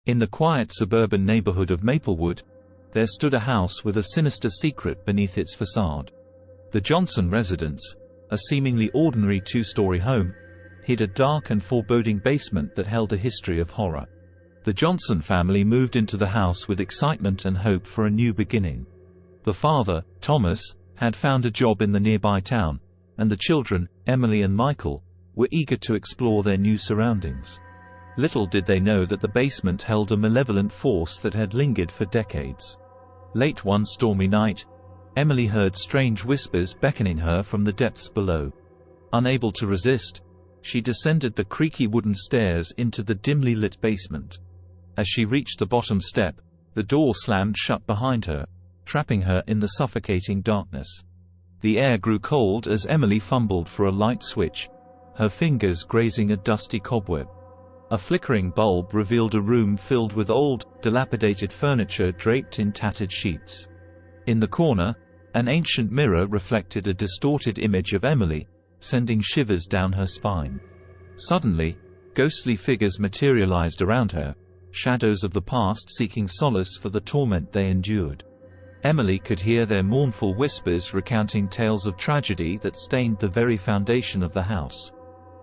In the quiet suburban neighborhood of Maplewood, there stood a house with a sinister secret beneath its facade. The Johnson residence, a seemingly ordinary two-story home, hid a dark and foreboding basement that held a history of horror. The Johnson family moved into the house with excitement and hope for a new beginning. The father, Thomas, had found a job in the nearby town, and the children, Emily and Michael, were eager to explore their new surroundings. Little did they know that the basement held a malevolent force that had lingered for decades. Late one stormy night, Emily heard strange whispers beckoning her from the depths below. Unable to resist, she descended the creaky wooden stairs into the dimly lit basement. As she reached the bottom step, the door slammed shut behind her, trapping her in the suffocating darkness. The air grew cold as Emily fumbled for a light switch, her fingers grazing a dusty cobweb. A flickering bulb revealed a room filled with old, dilapidated furniture draped in tattered sheets. In the corner, an ancient mirror reflected a distorted image of Emily, sending shivers down her spine. Suddenly, ghostly figures materialized around her, shadows of the past seeking solace for the torment they endured. Emily could hear their mournful whispers recounting tales of tragedy that stained the very foundation of the house.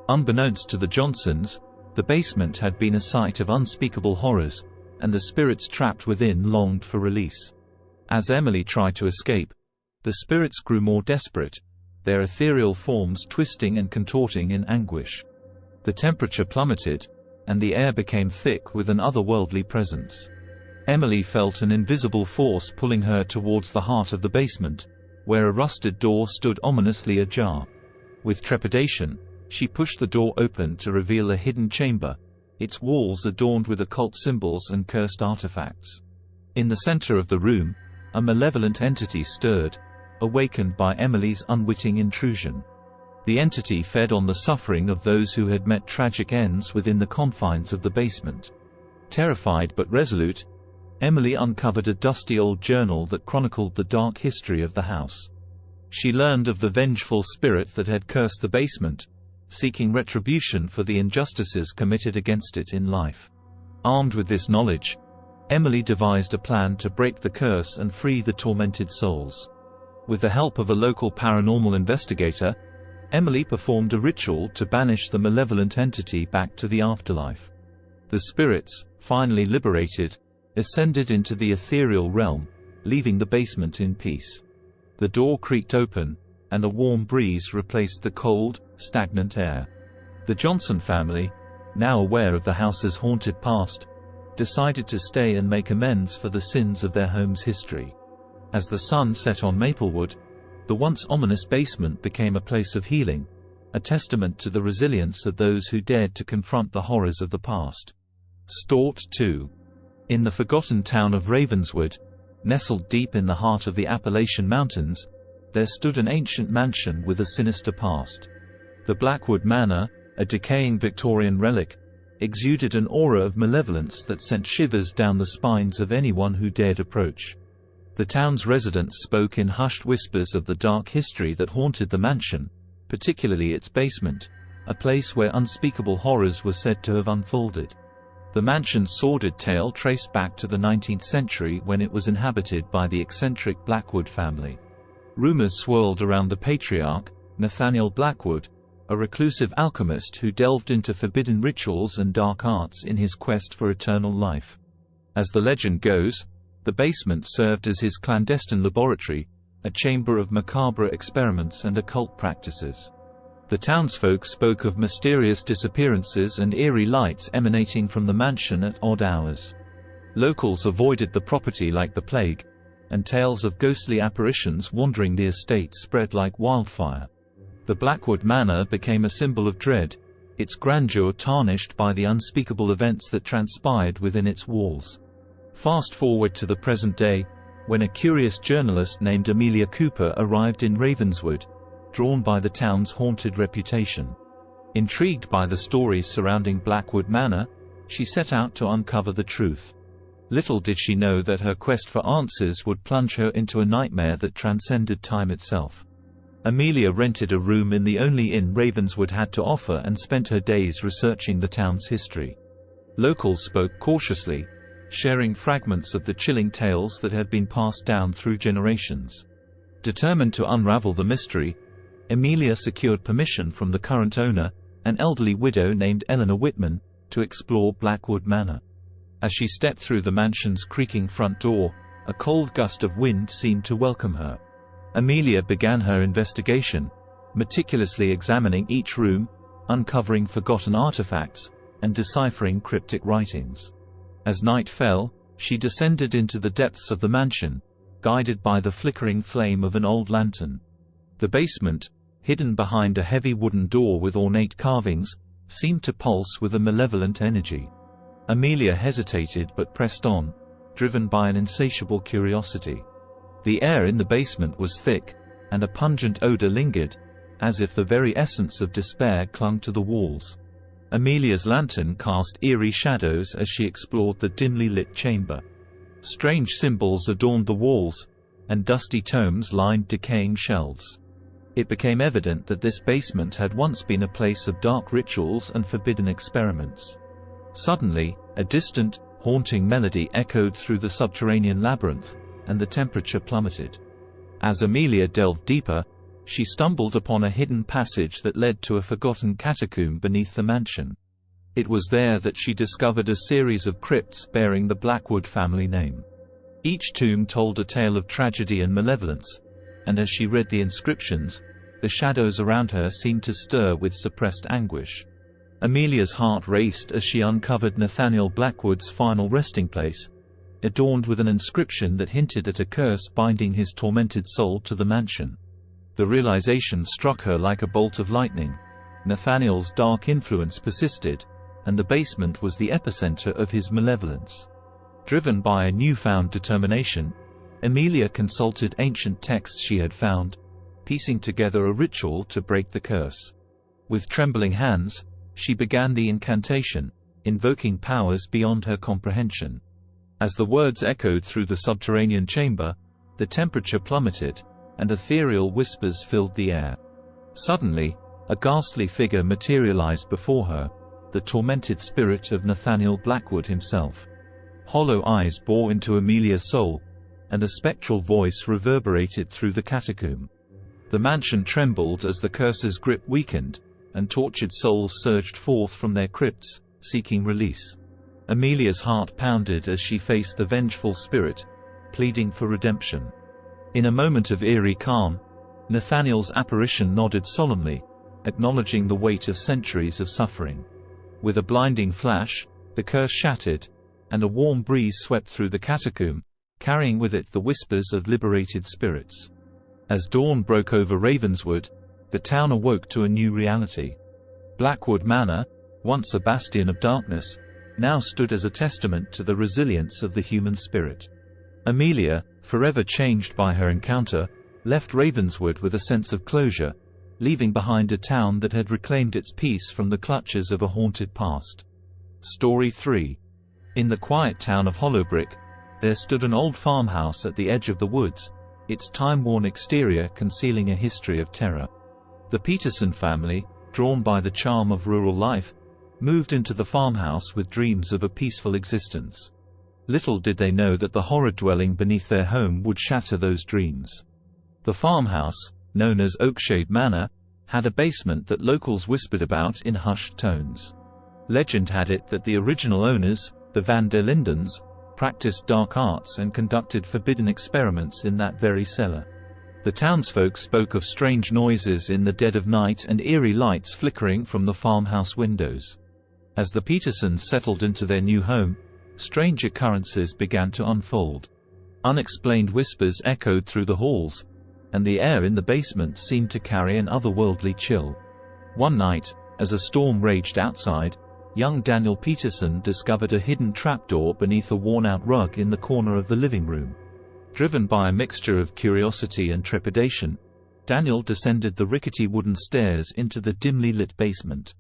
Unbeknownst to the Johnsons, the basement had been a site of unspeakable horrors, and the spirits trapped within longed for release. As Emily tried to escape, the spirits grew more desperate, their ethereal forms twisting and contorting in anguish. The temperature plummeted, and the air became thick with an otherworldly presence. Emily felt an invisible force pulling her towards the heart of the basement, where a rusted door stood ominously ajar. With trepidation, she pushed the door open to reveal a hidden chamber, its walls adorned with occult symbols and cursed artifacts. In the center of the room, a malevolent entity stirred, awakened by Emily's unwitting intrusion. The entity fed on the suffering of those who had met tragic ends within the confines of the basement. Terrified but resolute, Emily uncovered a dusty old journal that chronicled the dark history of the house. She learned of the vengeful spirit that had cursed the basement, seeking retribution for the injustices committed against it in life. Armed with this knowledge, Emily devised a plan to break the curse and free the tormented souls. With the help of a local paranormal investigator, Emily performed a ritual to banish the malevolent entity back to the afterlife. The spirits, finally liberated, ascended into the ethereal realm, leaving the basement in peace. The door creaked open, and a warm breeze replaced the cold, stagnant air. The Johnson family, now aware of the house's haunted past, decided to stay and make amends for the sins of their home's history. As the sun set on Maplewood, the once ominous basement became a place of healing, a testament to the resilience of those who dared to confront the horrors of the past. Stort 2. In the forgotten town of Ravenswood, nestled deep in the heart of the Appalachian Mountains, there stood an ancient mansion with a sinister past. The Blackwood Manor, a decaying Victorian relic, exuded an aura of malevolence that sent shivers down the spines of anyone who dared approach. The town's residents spoke in hushed whispers of the dark history that haunted the mansion, particularly its basement, a place where unspeakable horrors were said to have unfolded. The mansion's sordid tale traced back to the 19th century when it was inhabited by the eccentric Blackwood family. Rumors swirled around the patriarch, Nathaniel Blackwood, a reclusive alchemist who delved into forbidden rituals and dark arts in his quest for eternal life. As the legend goes, the basement served as his clandestine laboratory, a chamber of macabre experiments and occult practices. The townsfolk spoke of mysterious disappearances and eerie lights emanating from the mansion at odd hours. Locals avoided the property like the plague, and tales of ghostly apparitions wandering the estate spread like wildfire. The Blackwood Manor became a symbol of dread, its grandeur tarnished by the unspeakable events that transpired within its walls. Fast forward to the present day, when a curious journalist named Amelia Cooper arrived in Ravenswood, drawn by the town's haunted reputation. Intrigued by the stories surrounding Blackwood Manor, she set out to uncover the truth. Little did she know that her quest for answers would plunge her into a nightmare that transcended time itself. Amelia rented a room in the only inn Ravenswood had to offer and spent her days researching the town's history. Locals spoke cautiously, sharing fragments of the chilling tales that had been passed down through generations. Determined to unravel the mystery, Amelia secured permission from the current owner, an elderly widow named Eleanor Whitman, to explore Blackwood Manor. As she stepped through the mansion's creaking front door, a cold gust of wind seemed to welcome her. Amelia began her investigation, meticulously examining each room, uncovering forgotten artifacts, and deciphering cryptic writings. As night fell, she descended into the depths of the mansion, guided by the flickering flame of an old lantern. The basement, hidden behind a heavy wooden door with ornate carvings, seemed to pulse with a malevolent energy. Amelia hesitated but pressed on, driven by an insatiable curiosity. The air in the basement was thick, and a pungent odor lingered, as if the very essence of despair clung to the walls. Amelia's lantern cast eerie shadows as she explored the dimly lit chamber. Strange symbols adorned the walls, and dusty tomes lined decaying shelves. It became evident that this basement had once been a place of dark rituals and forbidden experiments. Suddenly, a distant, haunting melody echoed through the subterranean labyrinth, and the temperature plummeted. As Amelia delved deeper, she stumbled upon a hidden passage that led to a forgotten catacomb beneath the mansion. It was there that she discovered a series of crypts bearing the Blackwood family name. Each tomb told a tale of tragedy and malevolence, and as she read the inscriptions, the shadows around her seemed to stir with suppressed anguish. Amelia's heart raced as she uncovered Nathaniel Blackwood's final resting place, adorned with an inscription that hinted at a curse binding his tormented soul to the mansion. The realization struck her like a bolt of lightning. Nathaniel's dark influence persisted, and the basement was the epicenter of his malevolence. Driven by a newfound determination, Amelia consulted ancient texts she had found, piecing together a ritual to break the curse. With trembling hands, she began the incantation, invoking powers beyond her comprehension. As the words echoed through the subterranean chamber, the temperature plummeted, and ethereal whispers filled the air. Suddenly, a ghastly figure materialized before her, the tormented spirit of Nathaniel Blackwood himself. Hollow eyes bore into Amelia's soul, and a spectral voice reverberated through the catacomb. The mansion trembled as the curse's grip weakened, and tortured souls surged forth from their crypts, seeking release. Amelia's heart pounded as she faced the vengeful spirit, pleading for redemption. In a moment of eerie calm, Nathaniel's apparition nodded solemnly, acknowledging the weight of centuries of suffering. With a blinding flash, the curse shattered, and a warm breeze swept through the catacomb, carrying with it the whispers of liberated spirits. As dawn broke over Ravenswood, the town awoke to a new reality. Blackwood Manor, once a bastion of darkness, now stood as a testament to the resilience of the human spirit. Amelia, forever changed by her encounter, left Ravenswood with a sense of closure, leaving behind a town that had reclaimed its peace from the clutches of a haunted past. Story 3. In the quiet town of Hollowbrick, there stood an old farmhouse at the edge of the woods, its time-worn exterior concealing a history of terror. The Peterson family, drawn by the charm of rural life, moved into the farmhouse with dreams of a peaceful existence. Little did they know that the horror dwelling beneath their home would shatter those dreams. The farmhouse, known as Oakshade Manor, had a basement that locals whispered about in hushed tones. Legend had it that the original owners, the Van der Lindens, practiced dark arts and conducted forbidden experiments in that very cellar. The townsfolk spoke of strange noises in the dead of night and eerie lights flickering from the farmhouse windows. As the Petersons settled into their new home, strange occurrences began to unfold. Unexplained whispers echoed through the halls, and the air in the basement seemed to carry an otherworldly chill. One night, as a storm raged outside, young Daniel Peterson discovered a hidden trapdoor beneath a worn-out rug in the corner of the living room. Driven by a mixture of curiosity and trepidation, Daniel descended the rickety wooden stairs into the dimly lit basement.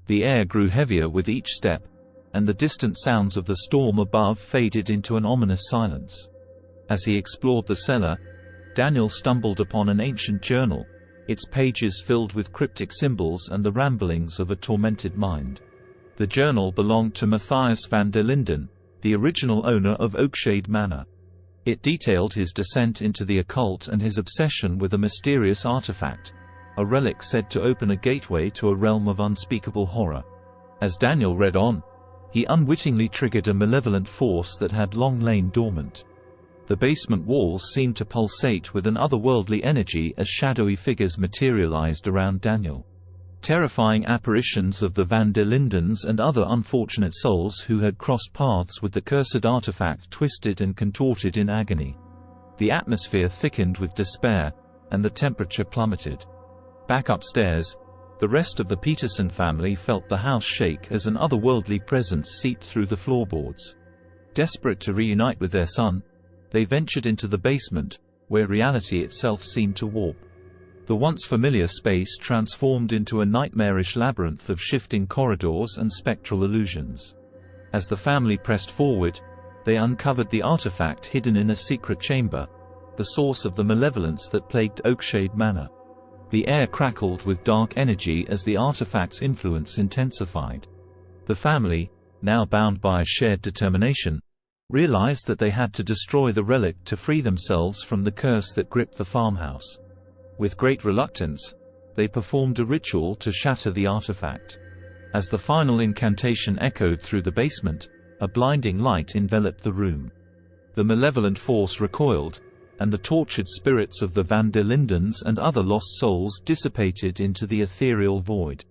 The air grew heavier with each step, and the distant sounds of the storm above faded into an ominous silence. As he explored the cellar, Daniel stumbled upon an ancient journal, its pages filled with cryptic symbols and the ramblings of a tormented mind. The journal belonged to Matthias van der Linden, the original owner of Oakshade Manor. It detailed his descent into the occult and his obsession with a mysterious artifact, a relic said to open a gateway to a realm of unspeakable horror. As Daniel read on, he unwittingly triggered a malevolent force that had long lain dormant. The basement walls seemed to pulsate with an otherworldly energy as shadowy figures materialized around Daniel. Terrifying apparitions of the Van der Lindens and other unfortunate souls who had crossed paths with the cursed artifact twisted and contorted in agony. The atmosphere thickened with despair, and the temperature plummeted. Back upstairs, the rest of the Peterson family felt the house shake as an otherworldly presence seeped through the floorboards. Desperate to reunite with their son, they ventured into the basement, where reality itself seemed to warp. The once familiar space transformed into a nightmarish labyrinth of shifting corridors and spectral illusions. As the family pressed forward, they uncovered the artifact hidden in a secret chamber, the source of the malevolence that plagued Oakshade Manor. The air crackled with dark energy as the artifact's influence intensified. The family, now bound by a shared determination, realized that they had to destroy the relic to free themselves from the curse that gripped the farmhouse. With great reluctance, they performed a ritual to shatter the artifact. As the final incantation echoed through the basement, a blinding light enveloped the room. The malevolent force recoiled, and the tortured spirits of the Van der Lindens and other lost souls dissipated into the ethereal void.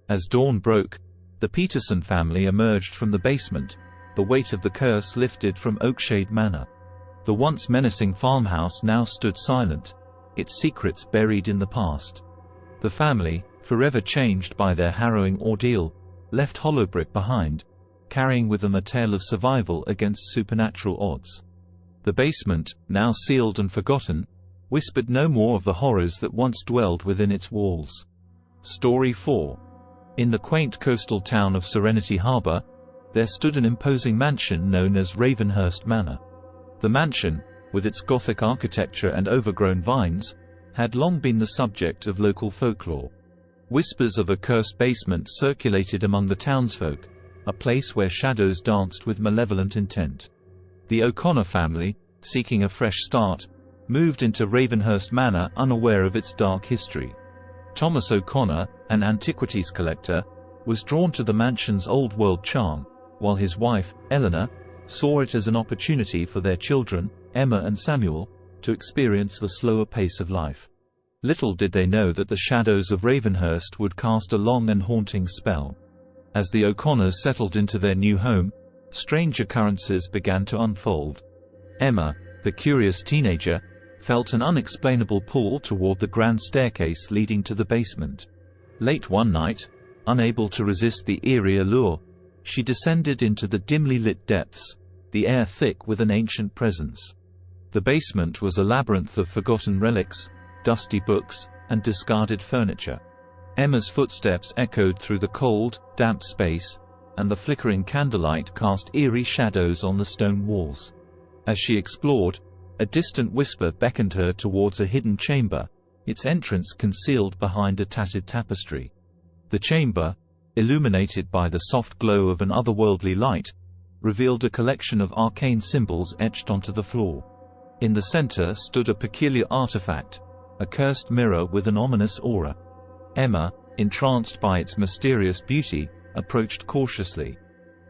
As dawn broke, the Peterson family emerged from the basement, the weight of the curse lifted from Oakshade Manor. The once menacing farmhouse now stood silent, its secrets buried in the past. The family, forever changed by their harrowing ordeal, left Hollowbrick behind, carrying with them a tale of survival against supernatural odds. The basement, now sealed and forgotten, whispered no more of the horrors that once dwelled within its walls. Story 4. In the quaint coastal town of Serenity Harbor, there stood an imposing mansion known as Ravenhurst Manor. The mansion, with its Gothic architecture and overgrown vines, had long been the subject of local folklore. Whispers of a cursed basement circulated among the townsfolk, a place where shadows danced with malevolent intent. The O'Connor family, seeking a fresh start, moved into Ravenhurst Manor unaware of its dark history. Thomas O'Connor, an antiquities collector, was drawn to the mansion's old-world charm, while his wife, Eleanor, saw it as an opportunity for their children, Emma and Samuel, to experience the slower pace of life. Little did they know that the shadows of Ravenhurst would cast a long and haunting spell. As the O'Connors settled into their new home, strange occurrences began to unfold. Emma, the curious teenager, felt an unexplainable pull toward the grand staircase leading to the basement. Late one night, unable to resist the eerie allure, she descended into the dimly lit depths, the air thick with an ancient presence. The basement was a labyrinth of forgotten relics, dusty books, and discarded furniture. Emma's footsteps echoed through the cold, damp space, and the flickering candlelight cast eerie shadows on the stone walls. As she explored, a distant whisper beckoned her towards a hidden chamber, its entrance concealed behind a tattered tapestry. The chamber, illuminated by the soft glow of an otherworldly light, revealed a collection of arcane symbols etched onto the floor. In the center stood a peculiar artifact, a cursed mirror with an ominous aura. Emma, entranced by its mysterious beauty, approached cautiously.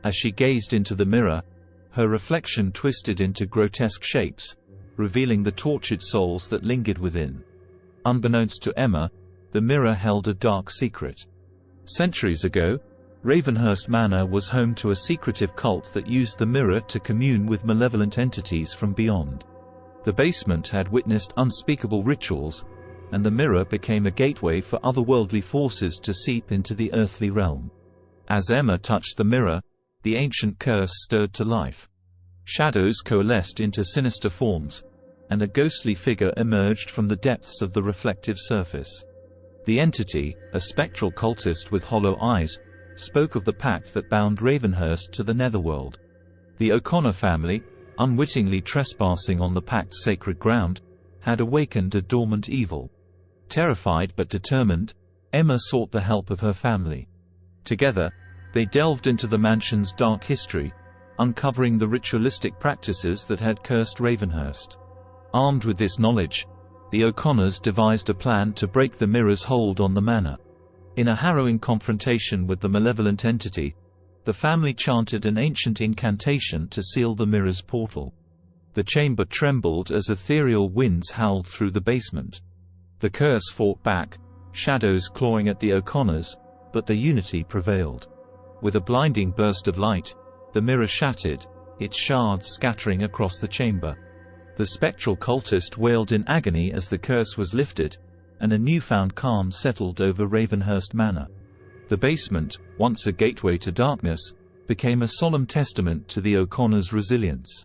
As she gazed into the mirror, her reflection twisted into grotesque shapes, revealing the tortured souls that lingered within. Unbeknownst to Emma, the mirror held a dark secret. Centuries ago, Ravenhurst Manor was home to a secretive cult that used the mirror to commune with malevolent entities from beyond. The basement had witnessed unspeakable rituals, and the mirror became a gateway for otherworldly forces to seep into the earthly realm. As Emma touched the mirror, the ancient curse stirred to life. Shadows coalesced into sinister forms, and a ghostly figure emerged from the depths of the reflective surface. The entity, a spectral cultist with hollow eyes, spoke of the pact that bound Ravenhurst to the netherworld. The O'Connor family, unwittingly trespassing on the pact's sacred ground, had awakened a dormant evil. Terrified but determined, Emma sought the help of her family. Together, They delved into the mansion's dark history, uncovering the ritualistic practices that had cursed Ravenhurst. Armed with this knowledge, the O'Connors devised a plan to break the mirror's hold on the manor. In a harrowing confrontation with the malevolent entity, the family chanted an ancient incantation to seal the mirror's portal. The chamber trembled as ethereal winds howled through the basement. The curse fought back, shadows clawing at the O'Connors, but their unity prevailed. With a blinding burst of light, the mirror shattered, its shards scattering across the chamber. The spectral cultist wailed in agony as the curse was lifted, and a newfound calm settled over Ravenhurst Manor. The basement, once a gateway to darkness, became a solemn testament to the O'Connors' resilience.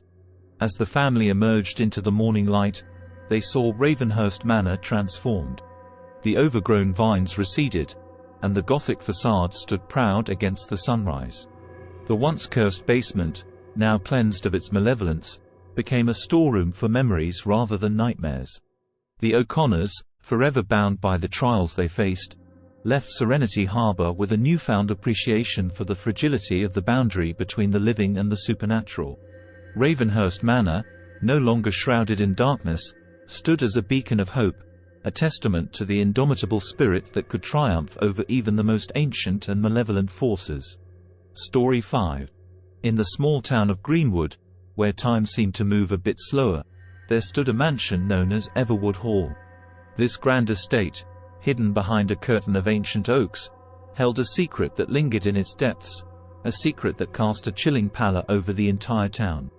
As the family emerged into the morning light, they saw Ravenhurst Manor transformed. The overgrown vines receded, and the Gothic facade stood proud against the sunrise. The once cursed basement, now cleansed of its malevolence, became a storeroom for memories rather than nightmares. The O'Connors, forever bound by the trials they faced, left Serenity Harbor with a newfound appreciation for the fragility of the boundary between the living and the supernatural. Ravenhurst Manor, no longer shrouded in darkness, stood as a beacon of hope, a testament to the indomitable spirit that could triumph over even the most ancient and malevolent forces. Story 5. In the small town of Greenwood, where time seemed to move a bit slower, there stood a mansion known as Everwood Hall. This grand estate, hidden behind a curtain of ancient oaks, held a secret that lingered in its depths, a secret that cast a chilling pallor over the entire town.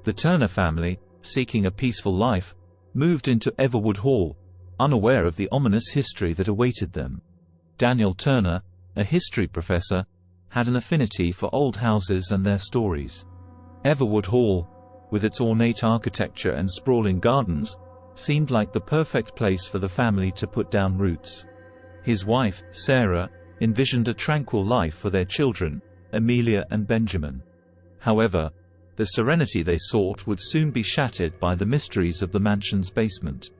The Turner family, seeking a peaceful life, moved into Everwood Hall, unaware of the ominous history that awaited them. Daniel Turner, a history professor, had an affinity for old houses and their stories. Everwood Hall, with its ornate architecture and sprawling gardens, seemed like the perfect place for the family to put down roots. His wife, Sarah, envisioned a tranquil life for their children, Amelia and Benjamin. However, the serenity they sought would soon be shattered by the mysteries of the mansion's basement.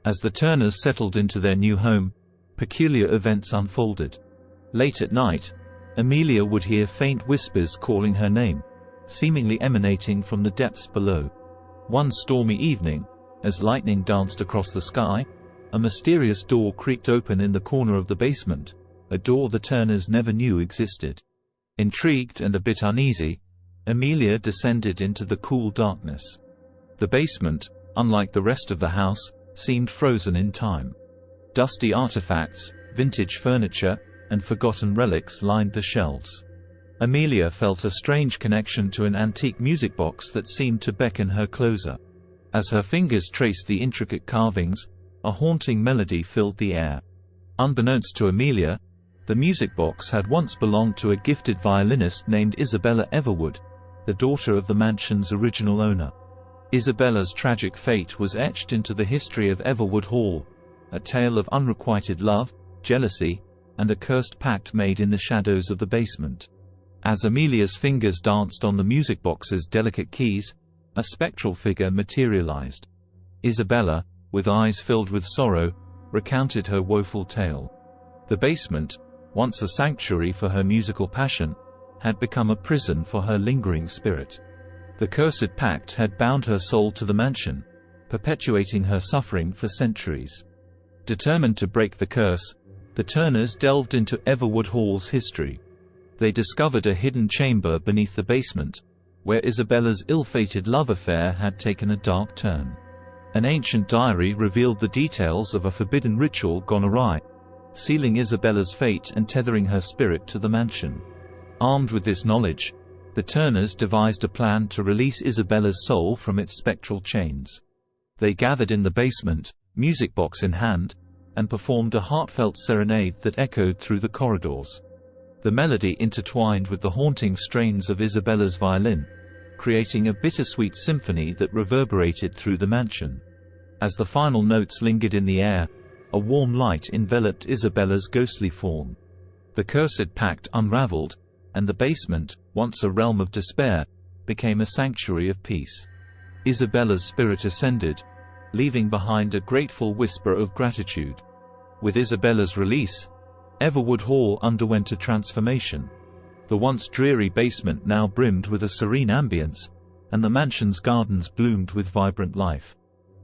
As the Turners settled into their new home, peculiar events unfolded. Late at night, Amelia would hear faint whispers calling her name, seemingly emanating from the depths below. One stormy evening, as lightning danced across the sky, a mysterious door creaked open in the corner of the basement, a door the Turners never knew existed. Intrigued and a bit uneasy, Amelia descended into the cool darkness. The basement, unlike the rest of the house, seemed frozen in time. Dusty artifacts, vintage furniture, and forgotten relics lined the shelves. Amelia felt a strange connection to an antique music box that seemed to beckon her closer. As her fingers traced the intricate carvings, a haunting melody filled the air. Unbeknownst to Amelia, the music box had once belonged to a gifted violinist named Isabella Everwood, the daughter of the mansion's original owner. Isabella's tragic fate was etched into the history of Everwood Hall, a tale of unrequited love, jealousy, and a cursed pact made in the shadows of the basement. As Amelia's fingers danced on the music box's delicate keys, a spectral figure materialized. Isabella, with eyes filled with sorrow, recounted her woeful tale. The basement, once a sanctuary for her musical passion, had become a prison for her lingering spirit. The cursed pact had bound her soul to the mansion, perpetuating her suffering for centuries. Determined to break the curse, the Turners delved into Everwood Hall's history. They discovered a hidden chamber beneath the basement, where Isabella's ill-fated love affair had taken a dark turn. An ancient diary revealed the details of a forbidden ritual gone awry, sealing Isabella's fate and tethering her spirit to the mansion. Armed with this knowledge, the Turners devised a plan to release Isabella's soul from its spectral chains. They gathered in the basement, music box in hand, and performed a heartfelt serenade that echoed through the corridors. The melody intertwined with the haunting strains of Isabella's violin, creating a bittersweet symphony that reverberated through the mansion. As the final notes lingered in the air, a warm light enveloped Isabella's ghostly form. The cursed pact unraveled, and the basement, once a realm of despair, became a sanctuary of peace. Isabella's spirit ascended, leaving behind a grateful whisper of gratitude. With Isabella's release, Everwood Hall underwent a transformation. The once dreary basement now brimmed with a serene ambience, and the mansion's gardens bloomed with vibrant life.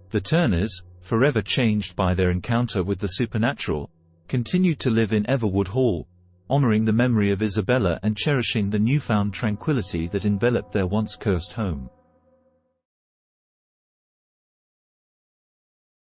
The Turners, forever changed by their encounter with the supernatural, continued to live in Everwood Hall, honoring the memory of Isabella and cherishing the newfound tranquility that enveloped their once cursed home.